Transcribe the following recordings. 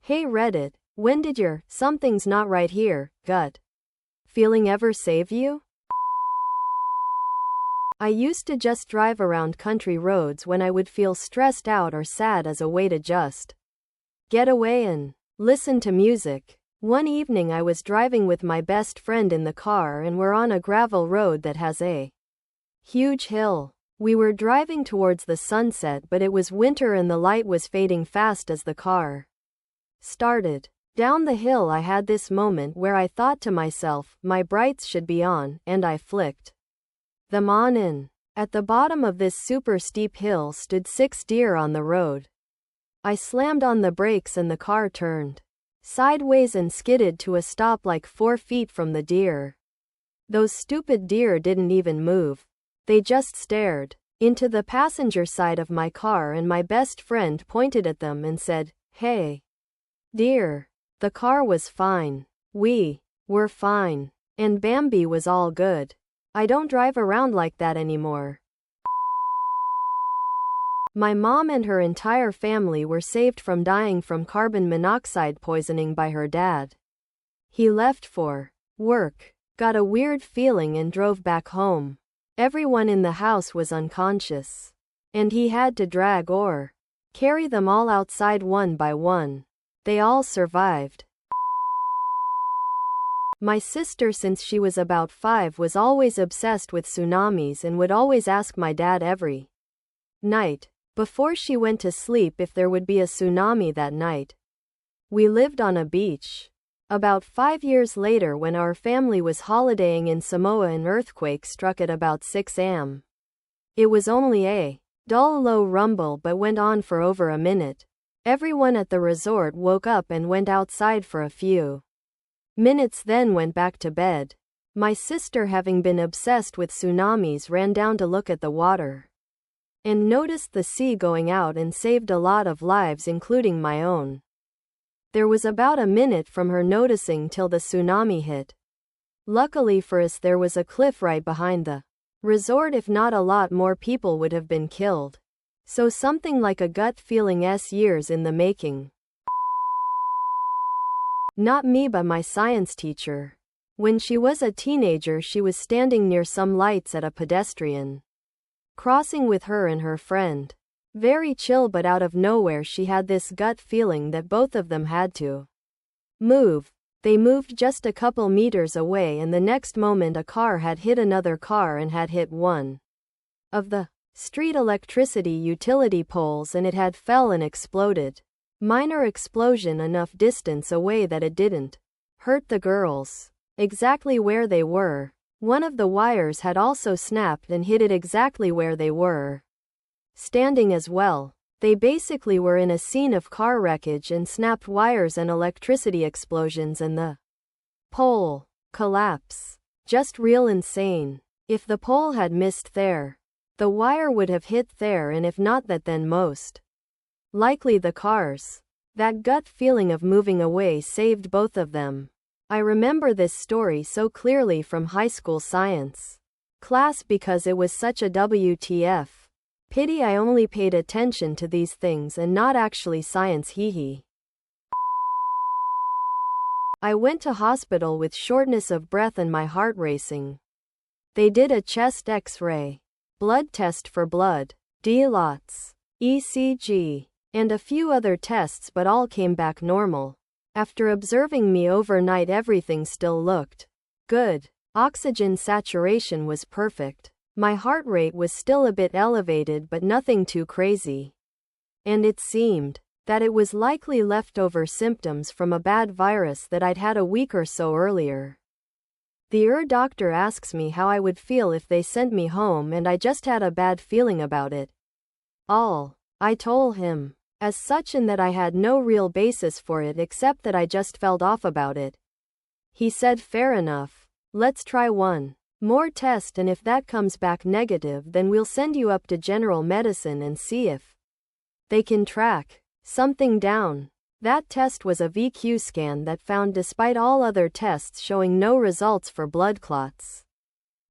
Hey Reddit, when did your "something's not right here" gut feeling ever save you? I used to just drive around country roads when I would feel stressed out or sad as a way to just get away and listen to music. One evening I was driving with my best friend in the car and we're on a gravel road that has a huge hill. We were driving towards the sunset, but it was winter and the light was fading fast as the car started down the hill. I had this moment where I thought to myself, my brights should be on, and I flicked them on and at the bottom of this super steep hill stood 6 deer on the road. I slammed on the brakes and the car turned sideways and skidded to a stop like 4 feet from the deer. Those stupid deer didn't even move. They just stared into the passenger side of my car, and my best friend pointed at them and said, "Hey, dear." The car was fine. We were fine. And Bambi was all good. I don't drive around like that anymore. My mom and her entire family were saved from dying from carbon monoxide poisoning by her dad. He left for work, got a weird feeling and drove back home. Everyone in the house was unconscious, and he had to drag or carry them all outside one by one. They all survived. My sister, since she was about 5, was always obsessed with tsunamis and would always ask my dad every night before she went to sleep if there would be a tsunami that night. We lived on a beach. About 5 years later, when our family was holidaying in Samoa, an earthquake struck at about 6 a.m. It was only a dull low rumble but went on for over a minute. Everyone at the resort woke up and went outside for a few minutes, then went back to bed. My sister, having been obsessed with tsunamis, ran down to look at the water and noticed the sea going out and saved a lot of lives, including my own. There was about a minute from her noticing till the tsunami hit. Luckily for us, there was a cliff right behind the resort. If not, a lot more people would have been killed. So something like a gut feeling years in the making. Not me, but my science teacher. When she was a teenager, she was standing near some lights at a pedestrian crossing with her and her friend. Very chill, but out of nowhere she had this gut feeling that both of them had to move. They moved just a couple meters away, and the next moment a car had hit another car and had hit one of the street electricity utility poles, and it had fell and exploded. Minor explosion enough distance away that it didn't hurt the girls exactly where they were. One of the wires had also snapped and hit it exactly where they were standing as well. They basically were in a scene of car wreckage and snapped wires and electricity explosions and the pole collapse. Just real insane. If the pole had missed there, the wire would have hit there, and if not that, then most likely the cars. That gut feeling of moving away saved both of them. I remember this story so clearly from high school science class because it was such a WTF. Pity I only paid attention to these things and not actually science, hee. I went to hospital with shortness of breath and my heart racing. They did a chest X-ray, blood test for blood, D-lots, ECG, and a few other tests, but all came back normal. After observing me overnight, everything still looked good. Oxygen saturation was perfect. My heart rate was still a bit elevated, but nothing too crazy. And it seemed that it was likely leftover symptoms from a bad virus that I'd had a week or so earlier. The doctor asks me how I would feel if they sent me home, and I just had a bad feeling about it all. I told him as such, and that I had no real basis for it except that I just felt off about it. He said, "Fair enough. Let's try one more test, and if that comes back negative, then we'll send you up to general medicine and see if they can track something down." That test was a VQ scan that found, despite all other tests showing no results for blood clots,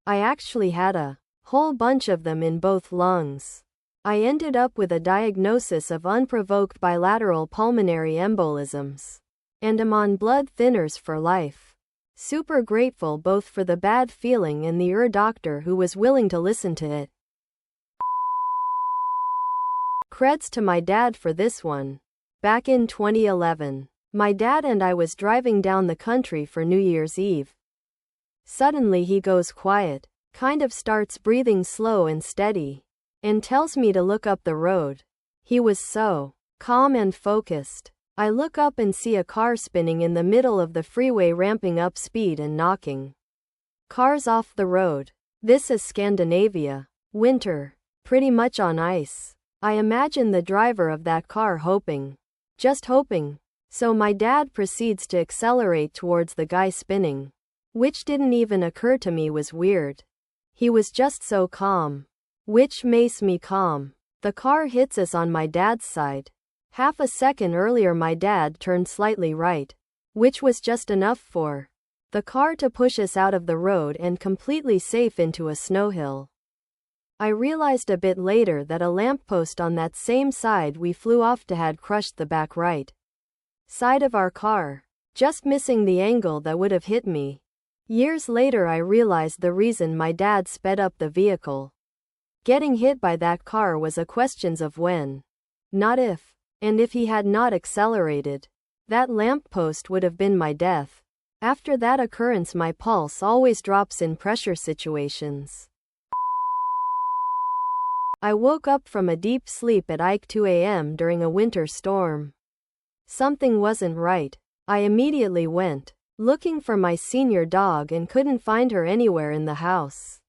I actually had a whole bunch of them in both lungs. I ended up with a diagnosis of unprovoked bilateral pulmonary embolisms. And am on blood thinners for life. Super grateful both for the bad feeling and the doctor who was willing to listen to it. Creds to my dad for this one. Back in 2011, my dad and I was driving down the country for New Year's Eve. Suddenly he goes quiet, kind of starts breathing slow and steady, and tells me to look up the road. He was so calm and focused. I look up and see a car spinning in the middle of the freeway, ramping up speed and knocking cars off the road. This is Scandinavia. Winter. Pretty much on ice. I imagine the driver of that car hoping. Just hoping. So my dad proceeds to accelerate towards the guy spinning. Which didn't even occur to me was weird. He was just so calm. Which makes me calm. The car hits us on my dad's side. Half a second earlier my dad turned slightly right, which was just enough for the car to push us out of the road and completely safe into a snow hill. I realized a bit later that a lamppost on that same side we flew off to had crushed the back right side of our car, just missing the angle that would have hit me. Years later I realized the reason my dad sped up the vehicle. Getting hit by that car was a question of when, not if. And if he had not accelerated, that lamppost would have been my death. After that occurrence my pulse always drops in pressure situations. I woke up from a deep sleep at 2 a.m. during a winter storm. Something wasn't right. I immediately went looking for my senior dog and couldn't find her anywhere in the house.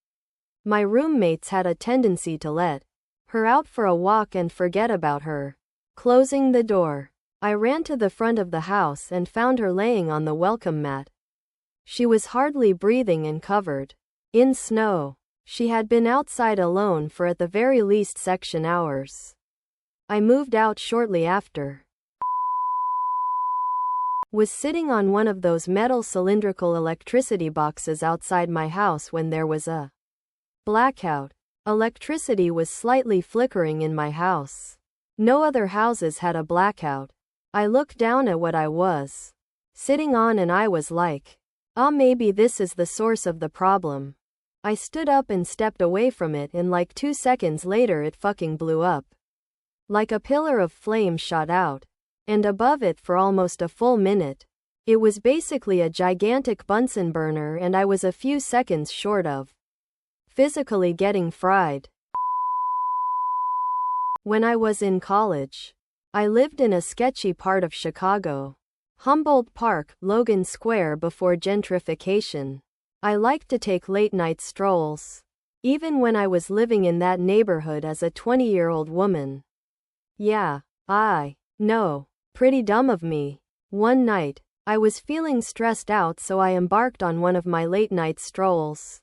My roommates had a tendency to let her out for a walk and forget about her. Closing the door, I ran to the front of the house and found her laying on the welcome mat. She was hardly breathing and covered in snow. She had been outside alone for at the very least section hours. I moved out shortly after. Was sitting on one of those metal cylindrical electricity boxes outside my house when there was a blackout. Electricity was slightly flickering in my house. No other houses had a blackout. I looked down at what I was sitting on and I was like, maybe this is the source of the problem. I stood up and stepped away from it and like 2 seconds later it fucking blew up. Like a pillar of flame shot out. And above it for almost a full minute. It was basically a gigantic Bunsen burner and I was a few seconds short of physically getting fried. When I was in college, I lived in a sketchy part of Chicago. Humboldt Park, Logan Square before gentrification. I liked to take late-night strolls. Even when I was living in that neighborhood as a 20-year-old woman. Yeah, I know. Pretty dumb of me. One night, I was feeling stressed out so I embarked on one of my late-night strolls.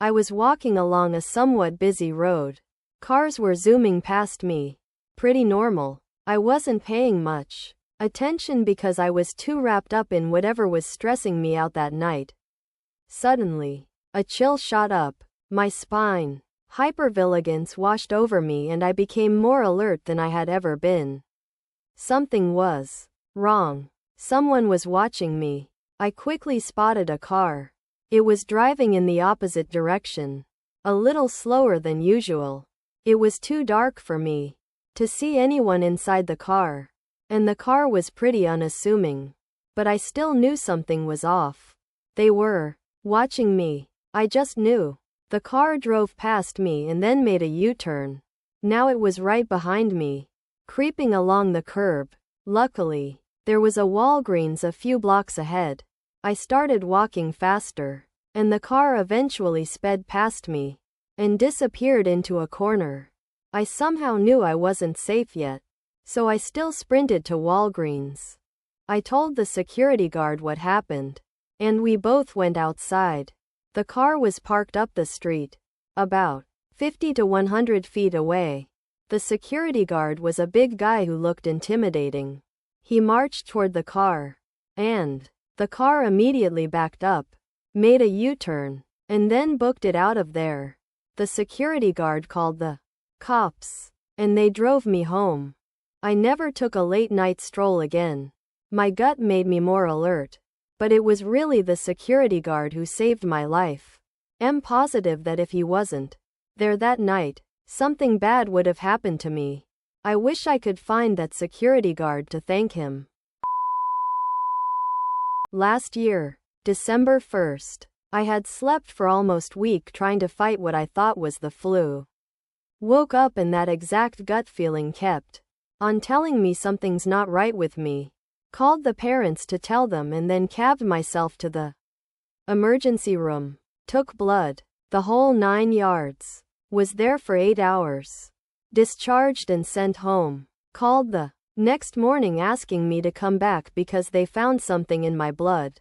I was walking along a somewhat busy road. Cars were zooming past me. Pretty normal. I wasn't paying much attention because I was too wrapped up in whatever was stressing me out that night. Suddenly, a chill shot up my spine. Hypervigilance washed over me and I became more alert than I had ever been. Something was wrong. Someone was watching me. I quickly spotted a car. It was driving in the opposite direction. A little slower than usual. It was too dark for me to see anyone inside the car. And the car was pretty unassuming. But I still knew something was off. They were watching me. I just knew. The car drove past me and then made a U-turn. Now it was right behind me, creeping along the curb. Luckily, there was a Walgreens a few blocks ahead. I started walking faster, and the car eventually sped past me and disappeared into a corner. I somehow knew I wasn't safe yet, so I still sprinted to Walgreens. I told the security guard what happened, and we both went outside. The car was parked up the street, about 50 to 100 feet away. The security guard was a big guy who looked intimidating. He marched toward the car, and the car immediately backed up, made a U-turn, and then booked it out of there. The security guard called the cops. And they drove me home. I never took a late-night stroll again. My gut made me more alert. But it was really the security guard who saved my life. I'm positive that if he wasn't there that night, something bad would have happened to me. I wish I could find that security guard to thank him. Last year, December 1st, I had slept for almost a week trying to fight what I thought was the flu. Woke up and that exact gut feeling kept on telling me something's not right with me. Called the parents to tell them and then cabbed myself to the emergency room. Took blood. The whole 9 yards. Was there for 8 hours. Discharged and sent home. Called the next morning asking me to come back because they found something in my blood.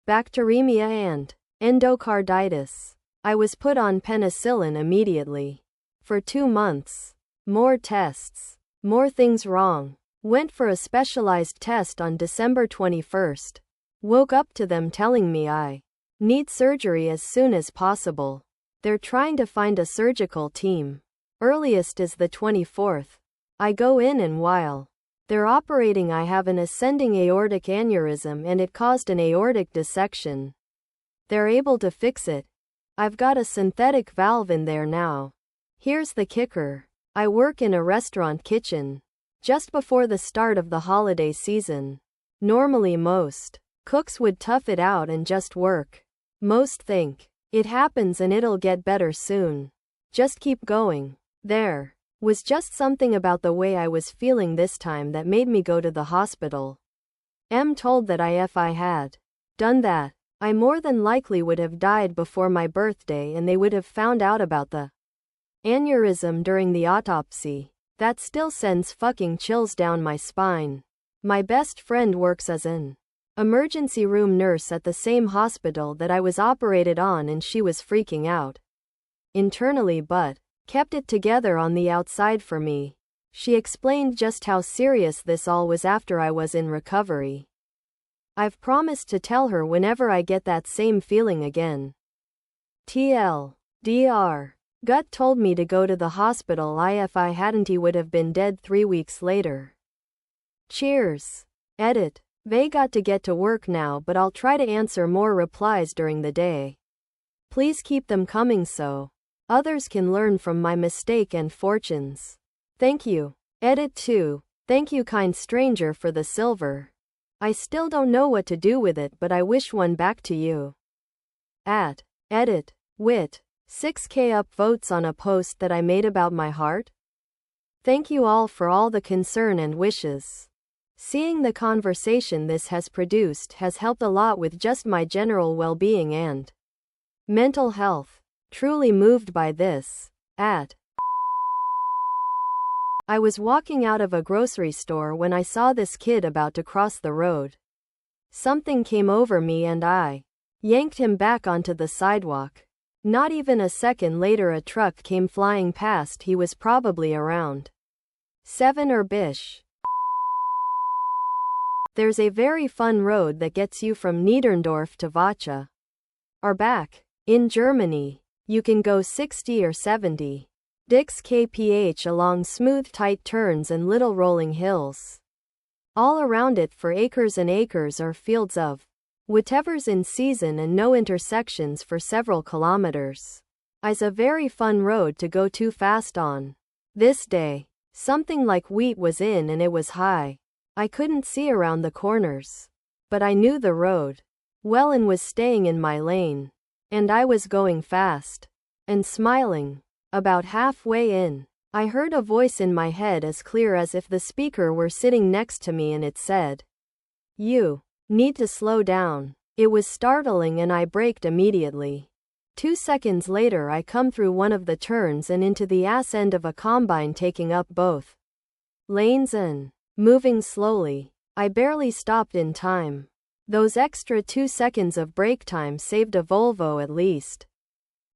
Bacteremia and endocarditis. I was put on penicillin immediately. For 2 months. More tests. More things wrong. Went for a specialized test on December 21st. Woke up to them telling me I need surgery as soon as possible. They're trying to find a surgical team. Earliest is the 24th. I go in and while they're operating I have an ascending aortic aneurysm and it caused an aortic dissection. They're able to fix it. I've got a synthetic valve in there now. Here's the kicker. I work in a restaurant kitchen. Just before the start of the holiday season. Normally most cooks would tough it out and just work. Most think it happens and it'll get better soon. Just keep going. There was just something about the way I was feeling this time that made me go to the hospital. I'm told that if I had done that, I more than likely would have died before my birthday and they would have found out about the aneurysm during the autopsy. That still sends fucking chills down my spine. My best friend works as an emergency room nurse at the same hospital that I was operated on and she was freaking out internally but kept it together on the outside for me. She explained just how serious this all was after I was in recovery. I've promised to tell her whenever I get that same feeling again. TLDR. Gut told me to go to the hospital if I hadn't he would have been dead 3 weeks later. Cheers. Edit. They got to get to work now but I'll try to answer more replies during the day. Please keep them coming so others can learn from my mistake and fortunes. Thank you. Edit 2. Thank you kind stranger for the silver. I still don't know what to do with it but I wish one back to you. At Edit. Wit. 6K upvotes on a post that I made about my heart. Thank you all for all the concern and wishes. Seeing the conversation this has produced has helped a lot with just my general well-being and mental health. Truly moved by this. At I was walking out of a grocery store when I saw this kid about to cross the road. Something came over me and I yanked him back onto the sidewalk. Not even a second later a truck came flying past. He was probably around 7 or bish. There's a very fun road that gets you from Niederndorf to Vacha. Or back. In Germany, you can go 60 or 70 dix kph along smooth tight turns and little rolling hills. All around it for acres and acres are fields of whatever's in season and no intersections for several kilometers. It's a very fun road to go too fast on. This day, something like wheat was in and it was high. I couldn't see around the corners. But I knew the road well and was staying in my lane. And I was going fast. And smiling. About halfway in, I heard a voice in my head as clear as if the speaker were sitting next to me and it said, "You need to slow down." It was startling and I braked immediately. 2 seconds later I come through one of the turns and into the ass end of a combine taking up both lanes and moving slowly. I barely stopped in time. Those extra 2 seconds of brake time saved a Volvo at least.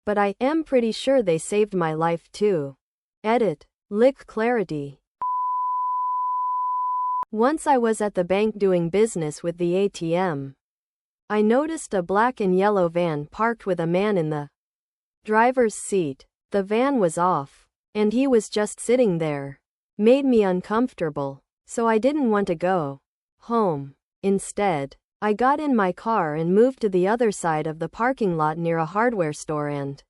But I am pretty sure they saved my life too. Edit. Lick clarity. Once I was at the bank doing business with the ATM. I noticed a black and yellow van parked with a man in the driver's seat. The van was off and he was just sitting there. Made me uncomfortable, so I didn't want to go home. Instead, I got in my car and moved to the other side of the parking lot near a hardware store and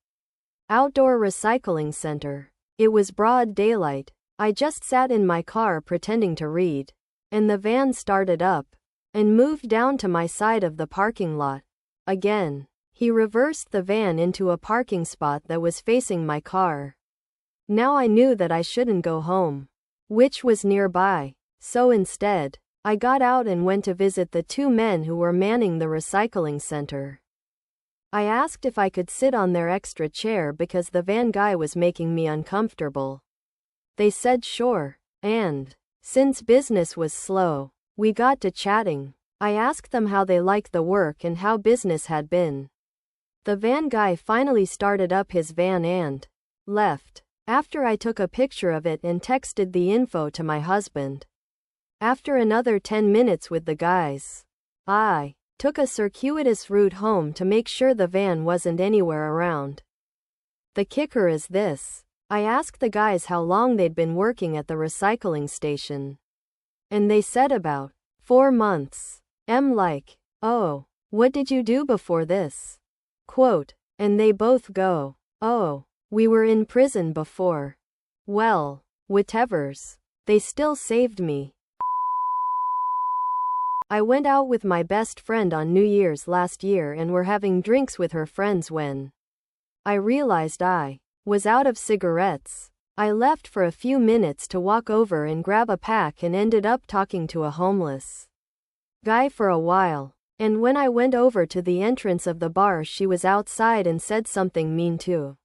outdoor recycling center. It was broad daylight. I just sat in my car pretending to read, and the van started up and moved down to my side of the parking lot. Again, he reversed the van into a parking spot that was facing my car. Now I knew that I shouldn't go home, which was nearby. So instead, I got out and went to visit the two men who were manning the recycling center. I asked if I could sit on their extra chair because the van guy was making me uncomfortable. They said sure, and since business was slow, we got to chatting. I asked them how they liked the work and how business had been. The van guy finally started up his van and left. After I took a picture of it and texted the info to my husband. After another 10 minutes with the guys, I took a circuitous route home to make sure the van wasn't anywhere around. The kicker is this. I asked the guys how long they'd been working at the recycling station. And they said about 4 months. I'm like, oh, what did you do before this? Quote, and they both go, oh, we were in prison before. Well, whatevers. They still saved me. I went out with my best friend on New Year's last year and were having drinks with her friends when I realized I was out of cigarettes. I left for a few minutes to walk over and grab a pack and ended up talking to a homeless guy for a while. And when I went over to the entrance of the bar, she was outside and said something mean to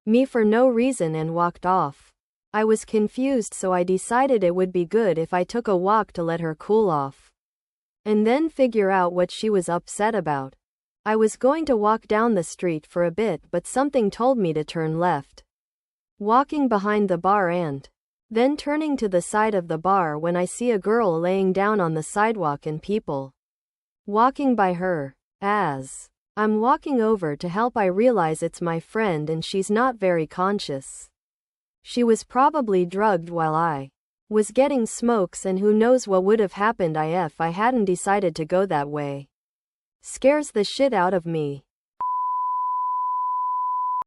me for no reason and walked off. I was confused, so I decided it would be good if I took a walk to let her cool off and then figure out what she was upset about. I was going to walk down the street for a bit, but something told me to turn left. Walking behind the bar and then turning to the side of the bar when I see a girl laying down on the sidewalk and people walking by her. As I'm walking over to help, I realize it's my friend and she's not very conscious. She was probably drugged while I was getting smokes, and who knows what would have happened if I hadn't decided to go that way. Scares the shit out of me.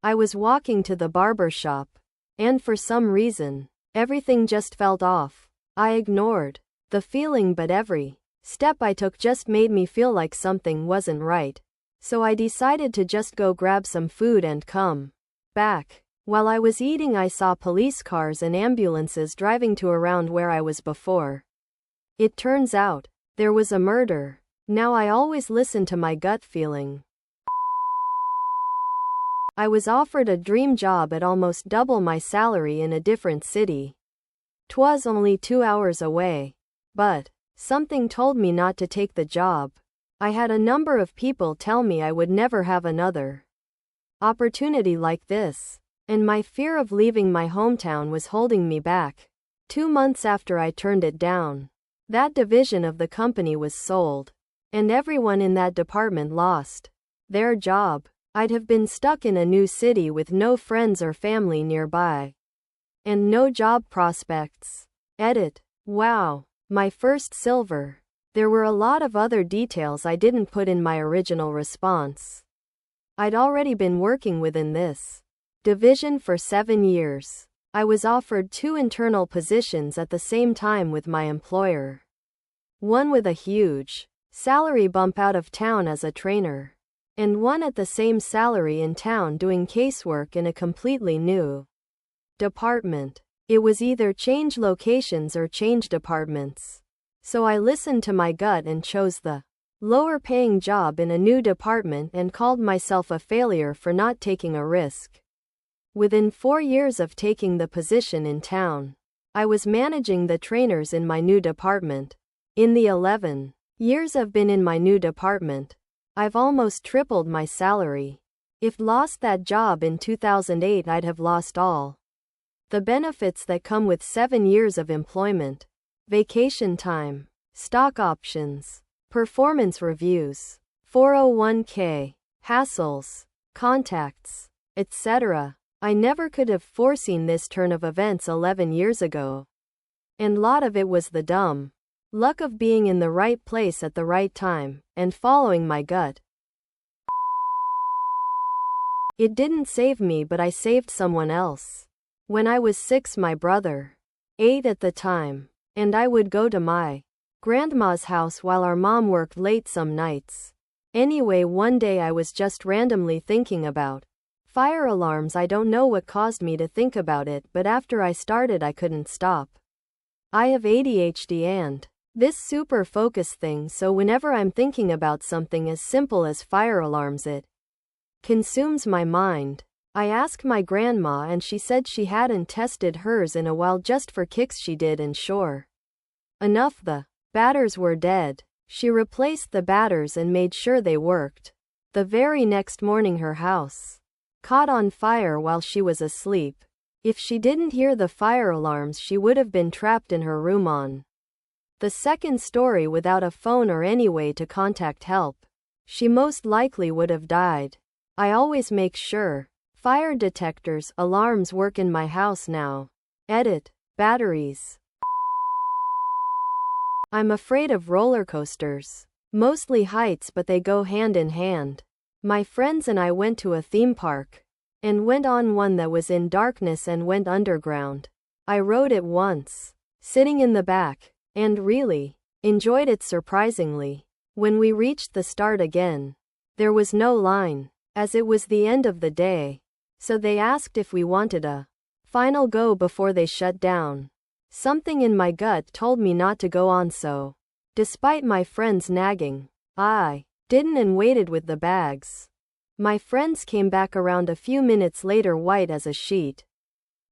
I was walking to the barber shop, and for some reason, everything just felt off. I ignored the feeling, but every step I took just made me feel like something wasn't right. So I decided to just go grab some food and come back. While I was eating, I saw police cars and ambulances driving to around where I was before. It turns out there was a murder. Now I always listen to my gut feeling. I was offered a dream job at almost double my salary in a different city. 'Twas only 2 hours away. But something told me not to take the job. I had a number of people tell me I would never have another opportunity like this, and my fear of leaving my hometown was holding me back. 2 months after I turned it down, that division of the company was sold, and everyone in that department lost their job. I'd have been stuck in a new city with no friends or family nearby, and no job prospects. Edit. Wow. My first silver. There were a lot of other details I didn't put in my original response. I'd already been working within this division for 7 years. I was offered 2 internal positions at the same time with my employer. One with a huge salary bump out of town as a trainer, and one at the same salary in town doing casework in a completely new department. It was either change locations or change departments. So I listened to my gut and chose the lower paying job in a new department and called myself a failure for not taking a risk. Within 4 years of taking the position in town, I was managing the trainers in my new department. In the 11 years I've been in my new department, I've almost tripled my salary. If lost that job in 2008, I'd have lost all the benefits that come with 7 years of employment. Vacation time, stock options, performance reviews, 401k, hassles, contacts, etc. I never could have foreseen this turn of events 11 years ago. And lot of it was the dumb luck of being in the right place at the right time, and following my gut. It didn't save me, but I saved someone else. When I was 6, my brother, 8 at the time, and I would go to my grandma's house while our mom worked late some nights. Anyway, one day I was just randomly thinking about fire alarms. I don't know what caused me to think about it, but after I started I couldn't stop. I have ADHD and this super focus thing, so whenever I'm thinking about something as simple as fire alarms, it consumes my mind. I asked my grandma and she said she hadn't tested hers in a while, just for kicks she did, and sure enough the batteries were dead. She replaced the batteries and made sure they worked. The very next morning her house caught on fire while she was asleep. If she didn't hear the fire alarms, she would have been trapped in her room on the second story without a phone or any way to contact help. She most likely would have died. I always make sure fire detectors, alarms work in my house now. Edit. Batteries. I'm afraid of roller coasters. Mostly heights, but they go hand in hand. My friends and I went to a theme park and went on one that was in darkness and went underground. I rode it once, sitting in the back, and really enjoyed it surprisingly. When we reached the start again, there was no line, as it was the end of the day, so they asked if we wanted a final go before they shut down. Something in my gut told me not to go on, so despite my friends nagging, I didn't and waited with the bags. My friends came back around a few minutes later, white as a sheet.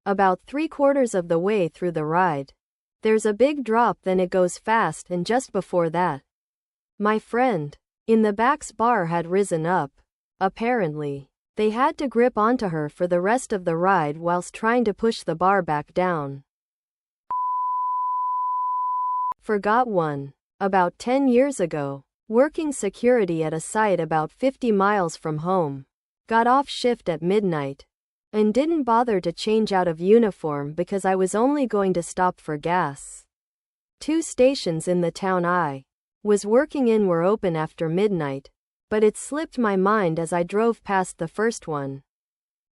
About 3/4 of the way through the ride, there's a big drop, then it goes fast, and just before that, my friend in the back's bar had risen up. Apparently, they had to grip onto her for the rest of the ride whilst trying to push the bar back down. Forgot one. About 10 years ago, working security at a site about 50 miles from home. Got off shift at midnight and didn't bother to change out of uniform because I was only going to stop for gas. 2 stations in the town I was working in were open after midnight, but it slipped my mind as I drove past the first one.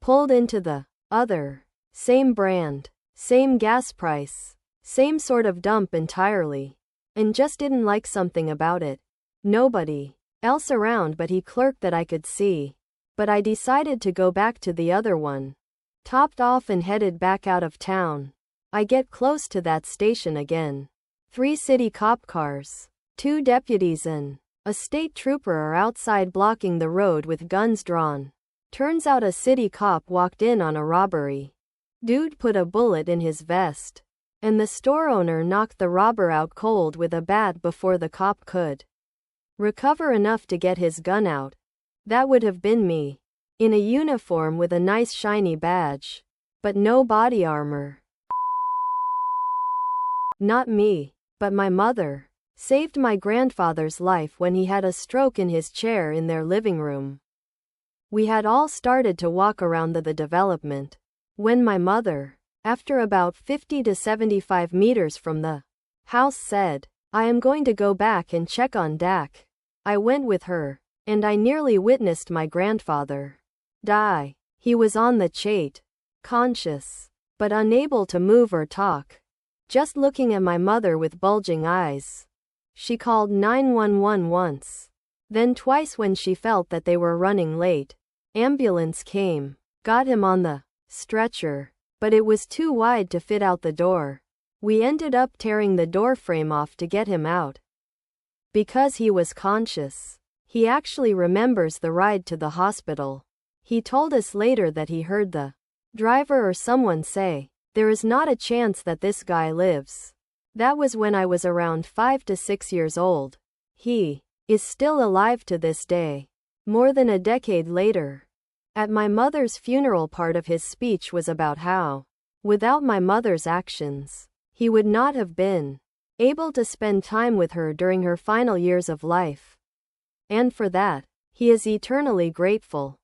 Pulled into the other. Same brand, same gas price, same sort of dump entirely. And just didn't like something about it. Nobody else around but he clerk that I could see. But I decided to go back to the other one. Topped off and headed back out of town. I get close to that station again. 3 city cop cars, 2 deputies and a state trooper are outside blocking the road with guns drawn. Turns out a city cop walked in on a robbery. Dude put a bullet in his vest, and the store owner knocked the robber out cold with a bat before the cop could recover enough to get his gun out. That would have been me, in a uniform with a nice shiny badge, but no body armor. Not me, but my mother. Saved my grandfather's life when he had a stroke in his chair in their living room. We had all started to walk around the development when my mother, after about 50 to 75 meters from the house, said, "I am going to go back and check on Dak." I went with her, and I nearly witnessed my grandfather die. He was on the chate, conscious, but unable to move or talk, just looking at my mother with bulging eyes. She called 911 once, then twice when she felt that they were running late. Ambulance came, got him on the stretcher, but it was too wide to fit out the door. We ended up tearing the door frame off to get him out. Because he was conscious, he actually remembers the ride to the hospital. He told us later that he heard the driver or someone say, "There is not a chance that this guy lives." That was when I was around 5 to 6 years old. He is still alive to this day, more than a decade later. At my mother's funeral, part of his speech was about how, without my mother's actions, he would not have been able to spend time with her during her final years of life. And for that, he is eternally grateful.